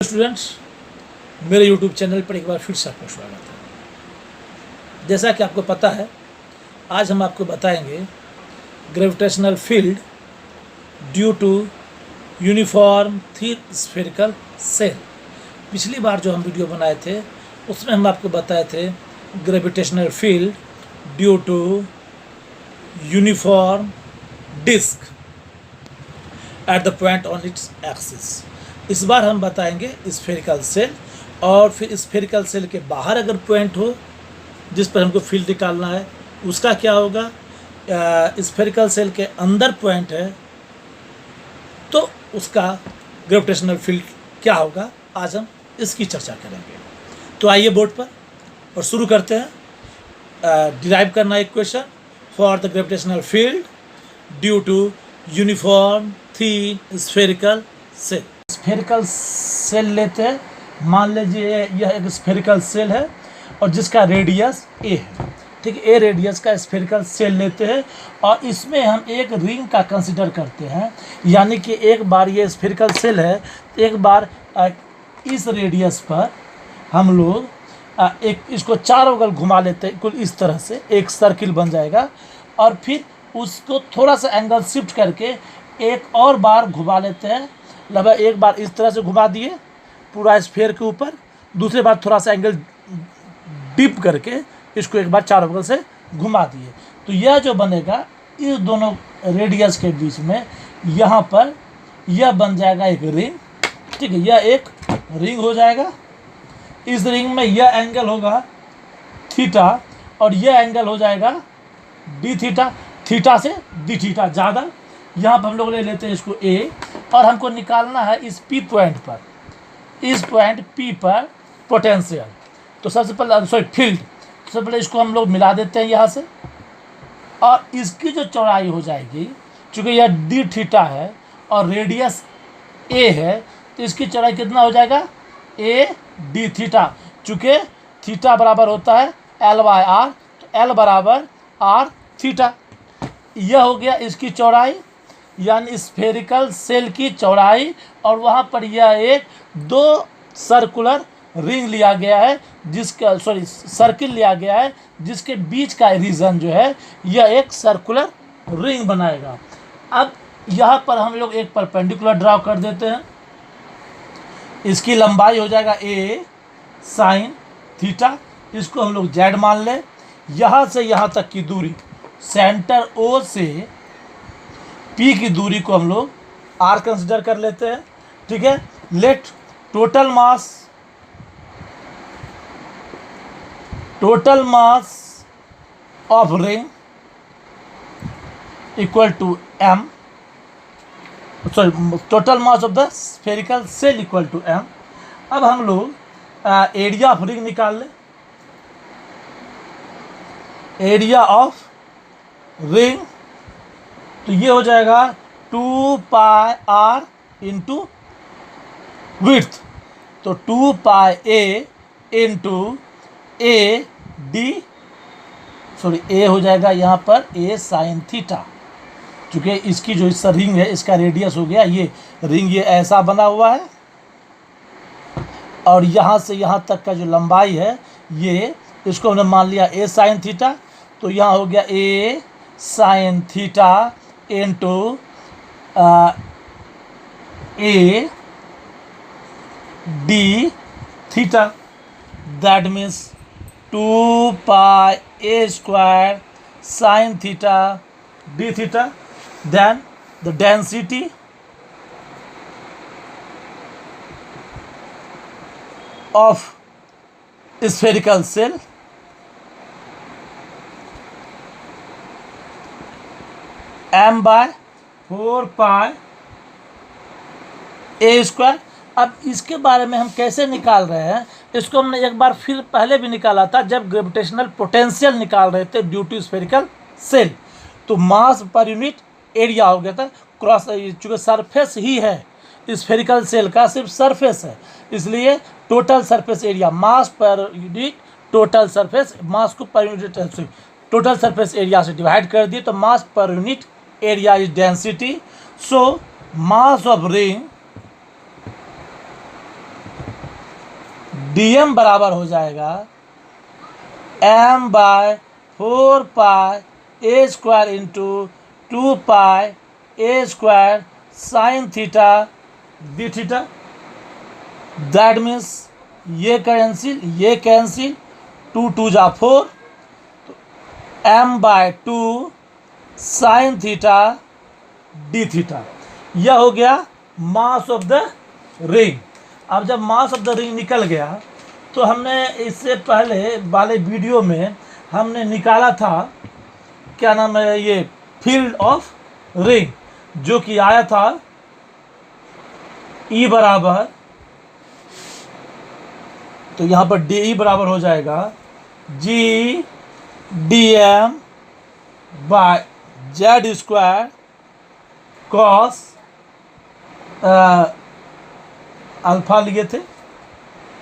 Students, मेरे YouTube channel पर एक बार फिर से आपका स्वागत है। जैसा कि आपको पता है, आज हम आपको बताएंगे gravitational field due to uniform three spherical shell. पिछली बार जो हम वीडियो बनाए थे उसमें हम आपको बताए थे gravitational field due to uniform disc at the point on its axis. इस बार हम बताएंगे स्फेरिकल सेल, और फिर स्फेरिकल सेल के बाहर अगर पॉइंट हो जिस पर हमको फील्ड निकालना है उसका क्या होगा। स्फेरिकल सेल के अंदर पॉइंट है तो उसका ग्रेविटेशनल फील्ड क्या होगा, आज हम इसकी चर्चा करेंगे। तो आइए बोर्ड पर और शुरू करते हैं। डिराइव करना एक question for the gravitational field due to uniform three spherical shell. Spherical shell लेते हैं, मान लीजिए यह एक स्फेरिकल सेल है और जिसका रेडियस ए है, ठीक है। ए रेडियस का स्फेरिकल सेल लेते हैं और इसमें हम एक रिंग का कंसिडर करते हैं, यानी कि एक बार ये स्फेरिकल सेल है, एक बार इस रेडियस पर हम लोग एक इसको चारों बगल घुमा लेते हैं, कुल इस तरह से एक सर्किल बन जाएगा, और फिर उसको थोड़ा सा एंगल शिफ्ट करके एक और बार घुमा लेते हैं। लगभग एक बार इस तरह से घुमा दिए पूरा स्फेयर के ऊपर, दूसरे बार थोड़ा सा एंगल डिप करके इसको एक बार चारों बगल से घुमा दिए, तो यह जो बनेगा इस दोनों रेडियस के बीच में यहाँ पर यह बन जाएगा एक रिंग, ठीक है। यह एक रिंग हो जाएगा। इस रिंग में यह एंगल होगा थीटा और यह एंगल हो जाएगा डी थीटा, थीटा से डी थीटा ज़्यादा। यहाँ पर हम लोग ले लेते हैं इसको ए, और हमको निकालना है इस पी पॉइंट पर, इस पॉइंट पी पर पोटेंशियल। तो सबसे पहले फील्ड, सबसे पहले इसको हम लोग मिला देते हैं यहाँ से, और इसकी जो चौड़ाई हो जाएगी, चूँकि यह डी थीटा है और रेडियस ए है, तो इसकी चौड़ाई कितना हो जाएगा ए डी थीटा। चूँकि थीटा बराबर होता है एल बाय आर, तो एल बराबर आर थीटा। यह हो गया इसकी चौड़ाई, यानी स्फेरिकल सेल की चौड़ाई, और वहाँ पर यह एक दो सर्कुलर रिंग लिया गया है, जिसका सर्किल लिया गया है, जिसके बीच का रीजन जो है यह एक सर्कुलर रिंग बनाएगा। अब यहाँ पर हम लोग एक परपेंडिकुलर ड्रा कर देते हैं। इसकी लंबाई हो जाएगा ए साइन थीटा, इसको हम लोग जेड मान लें। यहाँ से यहाँ तक की दूरी, सेंटर ओ से पी की दूरी को हम लोग आर कंसिडर कर लेते हैं, ठीक है। Let total mass of ring equal to M, total mass of the spherical shell equal to M. अब हम लोग एरिया ऑफ रिंग निकाल लें। एरिया ऑफ रिंग तो ये हो जाएगा 2 पाई आर इंटू विड्थ, तो 2 pi A into A D, ए हो जाएगा यहाँ पर ए साइन थीटा। चूँकि इसकी जो इस रिंग है इसका रेडियस हो गया, ये रिंग ये ऐसा बना हुआ है, और यहाँ से यहाँ तक का जो लंबाई है ये, इसको हमने मान लिया ए साइन थीटा, तो यहाँ हो गया A sine theta into A D theta, that means 2 pi A square sine theta D theta. Then the density of spherical shell m by 4 pi A square. अब इसके बारे में हम कैसे निकाल रहे हैं, इसको हमने एक बार फिर पहले भी निकाला था जब ग्रेविटेशनल पोटेंशियल निकाल रहे थे ड्यू टू स्फेरिकल सेल। तो मास पर यूनिट एरिया हो गया था क्रॉस, चूँकि सरफेस ही है स्फेरिकल सेल का, सिर्फ सरफेस है, इसलिए टोटल सरफेस एरिया, मास per unit total surface, mass को per unit total surface area से डिवाइड कर दिए, तो mass per unit area is density. So mass of ring D M बराबर हो जाएगा M by 4 pi A square into 2 pi A square sine theta D theta. That means ये cancel 2 2 जा 4, तो M by 2 sine theta D theta. यह हो गया मास of the ring. अब जब मास ऑफ द रिंग निकल गया तो हमने इससे पहले वाले वीडियो में हमने निकाला था क्या नाम है ये फील्ड ऑफ रिंग, जो कि आया था E बराबर, तो यहाँ पर डी ई बराबर हो जाएगा G D M by Z square cos alpha लिए थे,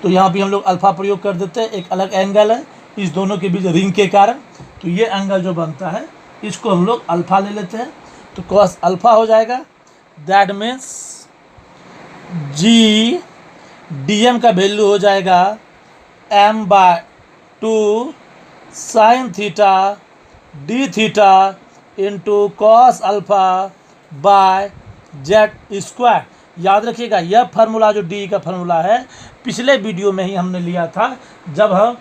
तो यहाँ भी हम लोग अल्फा प्रयोग कर देते हैं। एक अलग एंगल है इस दोनों के बीच रिंग के कारण, तो ये एंगल जो बनता है इसको हम लोग अल्फा ले लेते हैं, तो कॉस अल्फा हो जाएगा। That means G D M का वैल्यू हो जाएगा M by 2 sine theta D theta into cos alpha by Z square. याद रखिएगा यह फार्मूला जो डी का फार्मूला है पिछले वीडियो में ही हमने लिया था, जब हम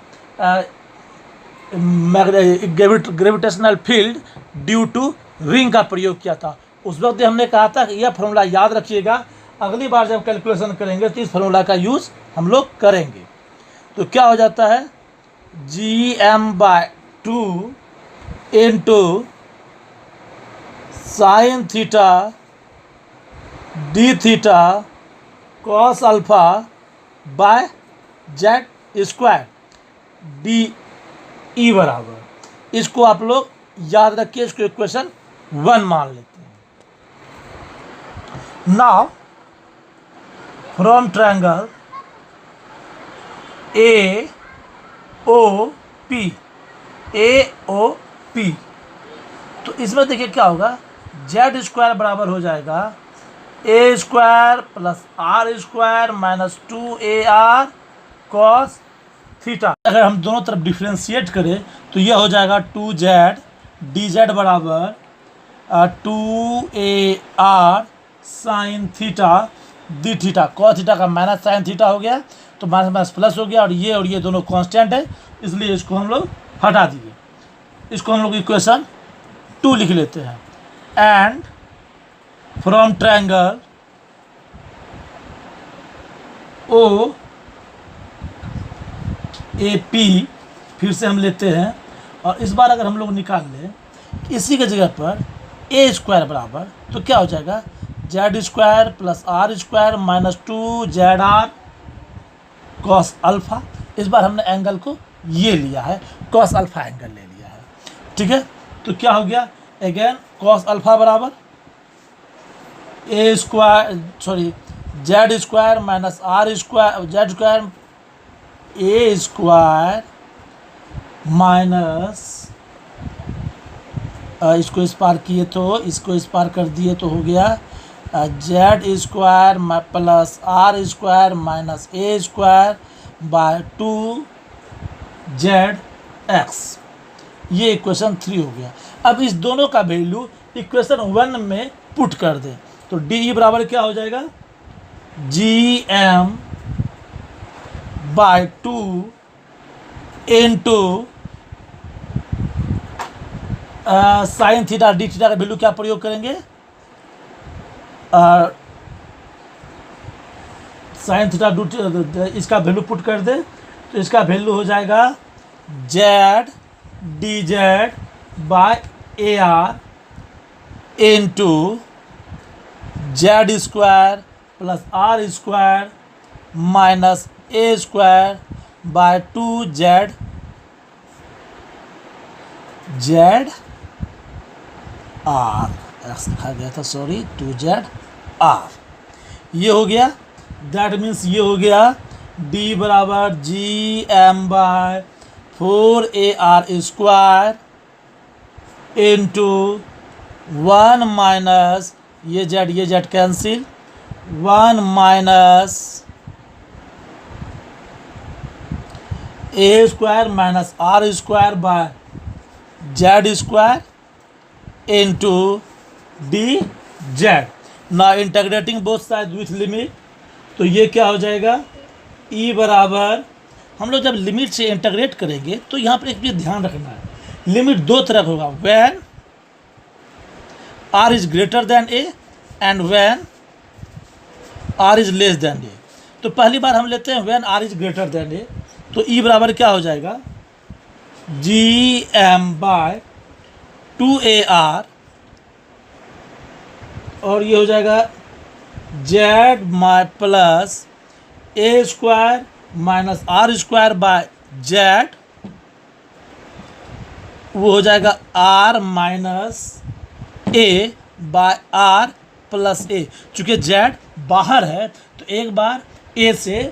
gravitational field due to ring का प्रयोग किया था। उस वक्त हमने कहा था कि यह फार्मूला याद रखिएगा, अगली बार जब कैलकुलेशन करेंगे तो इस फार्मूला का यूज़ हम लोग करेंगे। तो क्या हो जाता है G M by 2 into sine theta D theta cos alpha by Z square D E बराबर। इसको आप लोग याद रखिए, इसको इक्वेशन 1 मान लेते हैं। Now from triangle A O P, तो इसमें देखिए क्या होगा, जेड स्क्वायर बराबर हो जाएगा A square plus R square minus 2AR cos theta. अगर हम दोनों तरफ डिफ्रेंशिएट करें तो यह हो जाएगा 2Z डी जेड बराबर 2AR sign theta D theta. Cos theta का माइनस साइन थीटा हो गया तो माइनस माइनस प्लस हो गया, और ये दोनों कांस्टेंट है, इसलिए इसको हम लोग हटा दिए। इसको हम लोग इक्वेशन 2 लिख लेते हैं। And from triangle O A P फिर से हम लेते हैं, और इस बार अगर हम लोग निकाल लें इसी के जगह पर ए स्क्वायर बराबर, तो क्या हो जाएगा Z square plus R square minus 2ZR cos alpha. इस बार हमने एंगल को ये लिया है, कॉस अल्फा एंगल ले लिया है, ठीक है। तो क्या हो गया अगेन कॉस अल्फा बराबर Z square minus R square Z square A square minus इसको इस पार किए तो इसको इस पार कर दिए तो हो गया Z square plus R square minus A square by 2ZX। ये इक्वेशन 3 हो गया। अब इस दोनों का वैल्यू इक्वेशन 1 में पुट कर दें तो डी ई बराबर क्या हो जाएगा G M by 2 into sine theta D theta का वैल्यू क्या प्रयोग करेंगे, साइन थीटा इसका वैल्यू पुट कर दे तो इसका वैल्यू हो जाएगा Z D Z by A R into Z square plus R square minus A square by 2ZR। X लिखा गया था, सॉरी 2ZR। ये हो गया, दैट मीन्स ये हो गया डी बराबर G M by 4AR square into 1 minus ये Z cancel 1 minus A square minus R square by Z square into D Z. ना integrating both side with limit, तो ये क्या हो जाएगा, ई बराबर, हम लोग जब लिमिट से इंटीग्रेट करेंगे तो यहाँ पर एक चीज़ ध्यान रखना है, लिमिट दो तरह होगा, when R is greater than A and when R is less than A. तो पहली बार हम लेते हैं when R is greater than A, तो ई बराबर क्या हो जाएगा, जी एम बाय 2AR, और ये हो जाएगा जेड माई plus A square minus R square by Z, वो हो जाएगा R minus A by R plus A. चूँकि जेड बाहर है तो एक बार ए से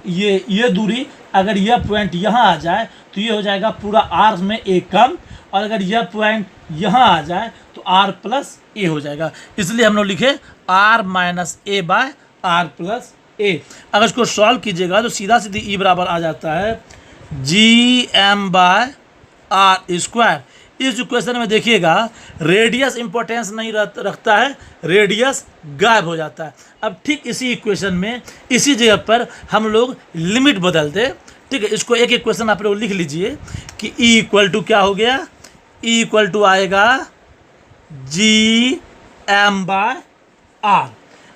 ये दूरी, अगर यह पॉइंट यहाँ आ जाए तो ये हो जाएगा पूरा आर में ए कम, और अगर यह पॉइंट यहाँ आ जाए तो आर प्लस ए हो जाएगा। इसलिए हम लोग लिखे R minus A by R plus A. अगर इसको सॉल्व कीजिएगा तो सीधा सीधी ई बराबर आ जाता है G M by R square. इस इक्वेशन में देखिएगा रेडियस इंपॉर्टेंस नहीं रखता है, रेडियस गायब हो जाता है। अब ठीक इसी इक्वेशन में इसी जगह पर हम लोग लिमिट बदल दे, ठीक है। इसको एक इक्वेशन आप लोग लिख लीजिए कि ई इक्वल टू क्या हो गया, ई इक्वल टू आएगा जी एम बाय आर।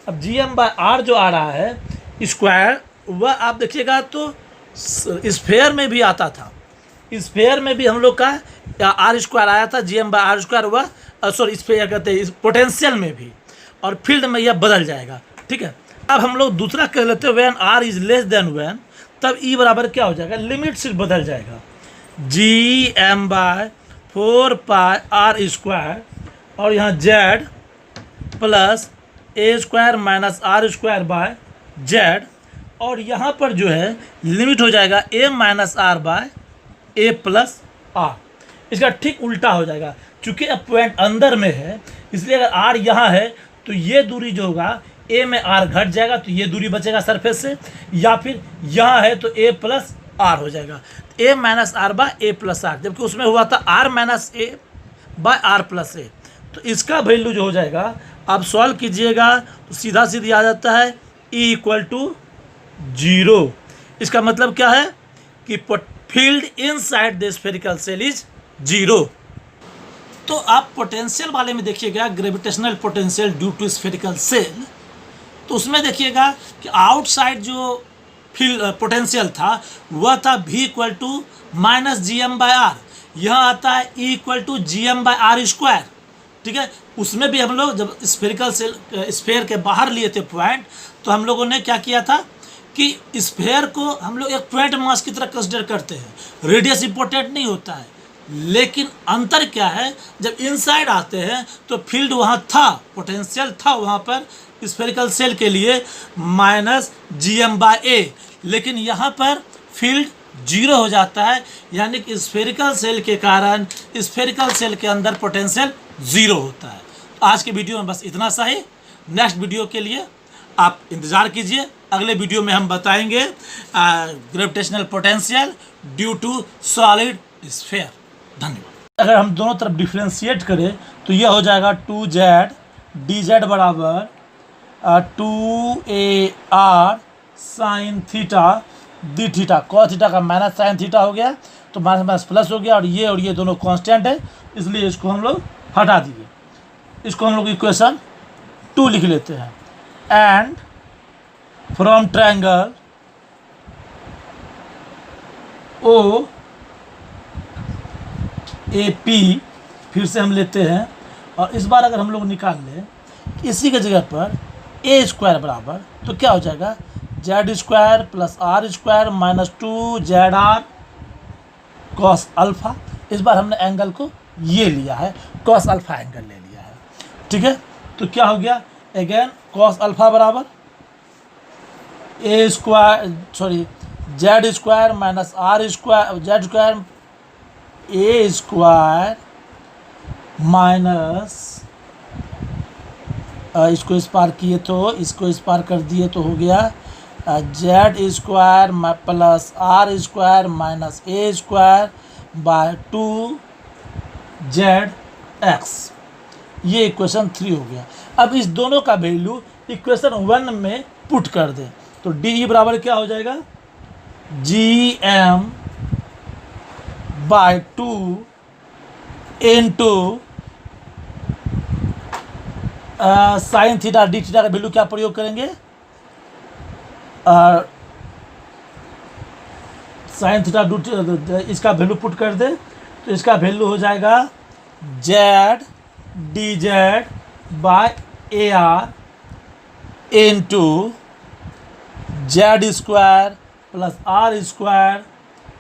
अब जी एम बाय आर जो आ रहा है स्क्वायर, वह आप देखिएगा तो स्फेयर में भी आता था, स्फेयर में भी हम लोग का आर स्क्वायर आया था, G M by R square हुआ, सॉरी स्फेयर कहते हैं पोटेंशियल में भी, और फील्ड में यह बदल जाएगा, ठीक है। अब हम लोग दूसरा कह लेते हैं when R is less than when, तब ई बराबर क्या हो जाएगा, लिमिट सिर्फ बदल जाएगा, G M by 4 pi R square, और यहाँ Z plus A square minus R square by Z, और यहाँ पर जो है लिमिट हो जाएगा A minus R by A plus R. इसका ठीक उल्टा हो जाएगा, चूँकि अब पॉइंट अंदर में है इसलिए अगर आर यहाँ है तो ये दूरी जो होगा ए में आर घट जाएगा तो ये दूरी बचेगा सरफेस से, या फिर यहाँ है तो ए प्लस आर हो जाएगा, A minus R by A plus R, जबकि उसमें हुआ था R minus A by R plus A. तो इसका वैल्यू जो हो जाएगा, आप सॉल्व कीजिएगा तो सीधा सीधी आ जाता है ई इक्वल टू 0। इसका मतलब क्या है कि field inside the spherical shell is 0। तो आप पोटेंशियल वाले में देखिएगा gravitational potential due to spherical shell, तो उसमें देखिएगा कि आउटसाइड जो फील्ड पोटेंशियल था वह था v equal to minus G M by R, यहाँ आता है e equal to G M by R square, ठीक है। उसमें भी हम लोग जब स्फेरिकल सेल स्फेयर के बाहर लिए थे पॉइंट, तो हम लोगों ने क्या किया था कि स्फेयर को हम लोग एक पॉइंट मास की तरह कंसिडर करते हैं, रेडियस इंपॉर्टेंट नहीं होता है। लेकिन अंतर क्या है, जब इनसाइड आते हैं तो फील्ड वहाँ था, पोटेंशियल था वहाँ पर स्फेरिकल सेल के लिए माइनस जी एम बाय ए, लेकिन यहाँ पर फील्ड 0 हो जाता है, यानी कि स्फेरिकल सेल के कारण स्फेरिकल सेल के अंदर पोटेंशियल 0 होता है। तो आज के वीडियो में बस इतना सा ही, नेक्स्ट वीडियो के लिए आप इंतज़ार कीजिए, अगले वीडियो में हम बताएंगे gravitational potential due to solid sphere. धन्यवाद। अगर हम दोनों तरफ डिफ्रेंशिएट करें तो यह हो जाएगा 2z डी जेड बराबर 2AR sign theta D theta, cos theta का माइनस साइन थीटा हो गया तो माइनस माइनस प्लस हो गया, और ये दोनों कांस्टेंट है इसलिए इसको हम लोग हटा दिए। इसको हम लोग इक्वेशन 2 लिख लेते हैं। And from triangle O A P फिर से हम लेते हैं, और इस बार अगर हम लोग निकाल लें इसी के जगह पर ए स्क्वायर बराबर, तो क्या हो जाएगा, Z square plus R square minus 2ZR cos alpha. इस बार हमने एंगल को ये लिया है, कॉस अल्फ़ा एंगल ले लिया है, ठीक है। तो क्या हो गया, अगेन कॉस अल्फ़ा बराबर A square sorry Z square minus R square, Z square A square minus, इसको इस पार किए तो इसको इस पार कर दिए तो हो गया Z square plus R square minus A square by 2zx। ये इक्वेशन 3 हो गया। अब इस दोनों का वैल्यू इक्वेशन 1 में पुट कर दें तो डी ई बराबर क्या हो जाएगा, G M by 2 into sine theta D theta का वैल्यू क्या प्रयोग करेंगे, साइन थीटा इसका वैल्यू पुट कर दे तो इसका वैल्यू हो जाएगा Z D Z by A R into Z square plus R square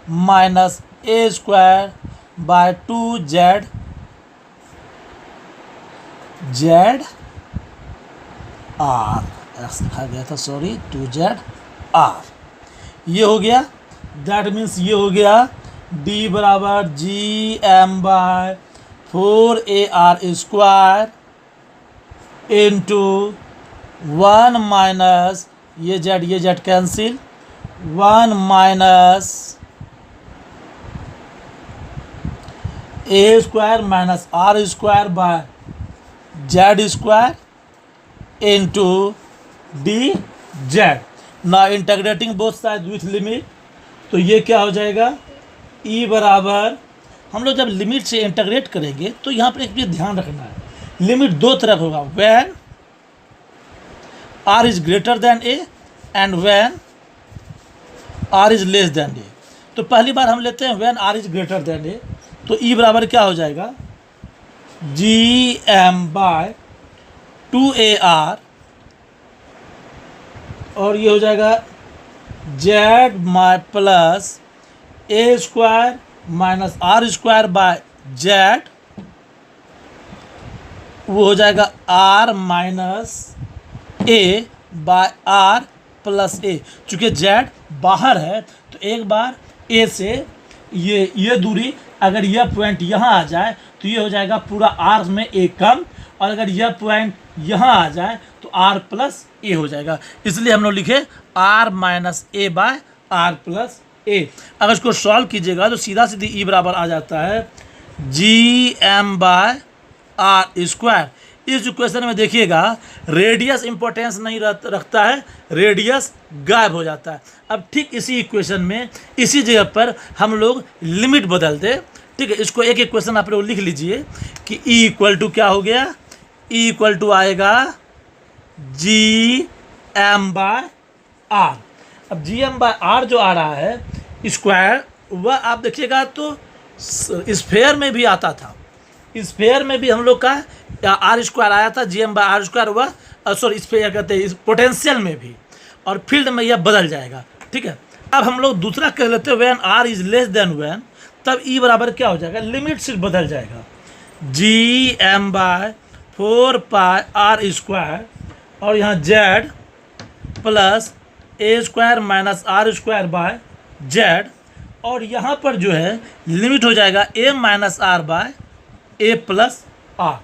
minus A square by 2z Z R, X लिखा गया था सॉरी, 2z आर। ये हो गया, दैट मीन्स ये हो गया डी बराबर G M by 4ar square into 1 minus ये Z cancel 1 minus A square minus R square by Z square into D Z. ना integrating both side with limit तो ये क्या हो जाएगा, ई बराबर, हम लोग जब लिमिट से इंटीग्रेट करेंगे तो यहाँ पर एक चीज़ ध्यान रखना है, लिमिट दो तरह होगा, when R is greater than A and when R is less than A. तो पहली बार हम लेते हैं when R is greater than A, तो ई बराबर क्या हो जाएगा, जी एम बाय 2ar और ये हो जाएगा जेड माई plus A square minus R square by Z, वो हो जाएगा R minus A by R plus A. चूँकि जेड बाहर है तो एक बार ए से ये दूरी, अगर यह पॉइंट यहाँ आ जाए तो ये हो जाएगा पूरा आर में ए कम, और अगर यह पॉइंट यहाँ आ जाए तो आर प्लस ए हो जाएगा, इसलिए हम लोग लिखे R minus A by R plus A. अगर इसको सॉल्व कीजिएगा तो सीधा सीधी ई बराबर आ जाता है G M by R square. इस इक्वेशन में देखिएगा रेडियस इंपॉर्टेंस नहीं रखता है, रेडियस गायब हो जाता है। अब ठीक इसी इक्वेशन में इसी जगह पर हम लोग लिमिट बदल दे, ठीक है। इसको एक इक्वेशन आप लोग लिख लीजिए कि ई इक्वल टू क्या हो गया, ई इक्वल टू आएगा जी एम बाय आर। अब जी एम बाय आर जो आ रहा है स्क्वायर, वह आप देखिएगा तो स्फेयर में भी आता था, स्फेयर में भी हम लोग का आर स्क्वायर आया था, G M by R square हुआ, सॉरी स्फेयर कहते हैं पोटेंशियल में भी, और फील्ड में यह बदल जाएगा, ठीक है। अब हम लोग दूसरा कह लेते हैं when R is less than when, तब ई बराबर क्या हो जाएगा, लिमिट सिर्फ बदल जाएगा, G M by 4 pi R square और यहाँ Z plus A square minus R square by Z, और यहाँ पर जो है लिमिट हो जाएगा A minus R by A plus R.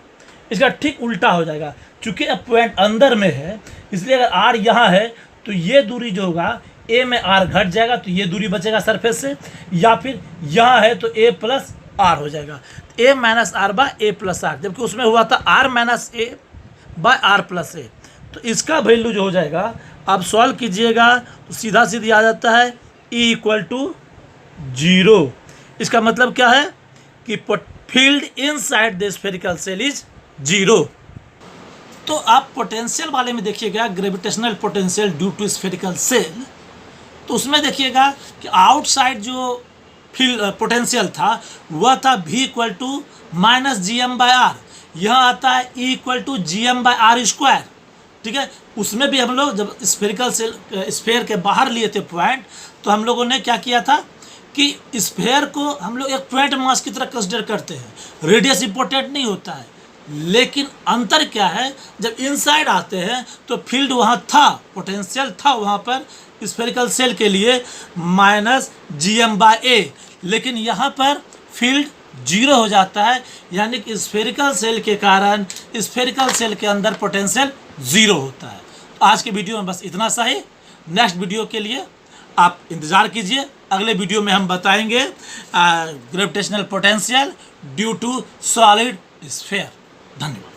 इसका ठीक उल्टा हो जाएगा, चूँकि अब पॉइंट अंदर में है इसलिए अगर आर यहाँ है तो ये दूरी जो होगा ए में आर घट जाएगा तो ये दूरी बचेगा सरफेस से, या फिर यहाँ है तो ए प्लस आर हो जाएगा, A minus R by A plus R, जबकि उसमें हुआ था R minus A by R plus A. तो इसका वैल्यू जो हो जाएगा आप सॉल्व कीजिएगा तो सीधा सीधी आ जाता है ई इक्वल टू 0। इसका मतलब क्या है कि field inside the spherical shell is 0। तो आप पोटेंशियल वाले में देखिएगा gravitational potential due to spherical shell, तो उसमें देखिएगा कि आउटसाइड जो फील्ड पोटेंशियल था वह था v equal to minus G M by R, यहाँ आता है e equal to G M by R square, ठीक है। उसमें भी हम लोग जब स्फेरिकल सेल स्फेयर के बाहर लिए थे पॉइंट, तो हम लोगों ने क्या किया था कि स्फेयर को हम लोग एक पॉइंट मास की तरह कंसिडर करते हैं, रेडियस इंपॉर्टेंट नहीं होता है, लेकिन अंतर क्या है जब इनसाइड आते हैं तो फील्ड वहाँ था, पोटेंशियल था वहाँ पर स्फेरिकल सेल के लिए माइनस जी एम बाय ए, लेकिन यहाँ पर फील्ड 0 हो जाता है, यानी कि स्फेरिकल सेल के कारण स्फेरिकल सेल के अंदर पोटेंशियल 0 होता है। तो आज के वीडियो में बस इतना सा ही। नेक्स्ट वीडियो के लिए आप इंतज़ार कीजिए। अगले वीडियो में हम बताएंगे gravitational potential due to solid sphere. धन्यवाद।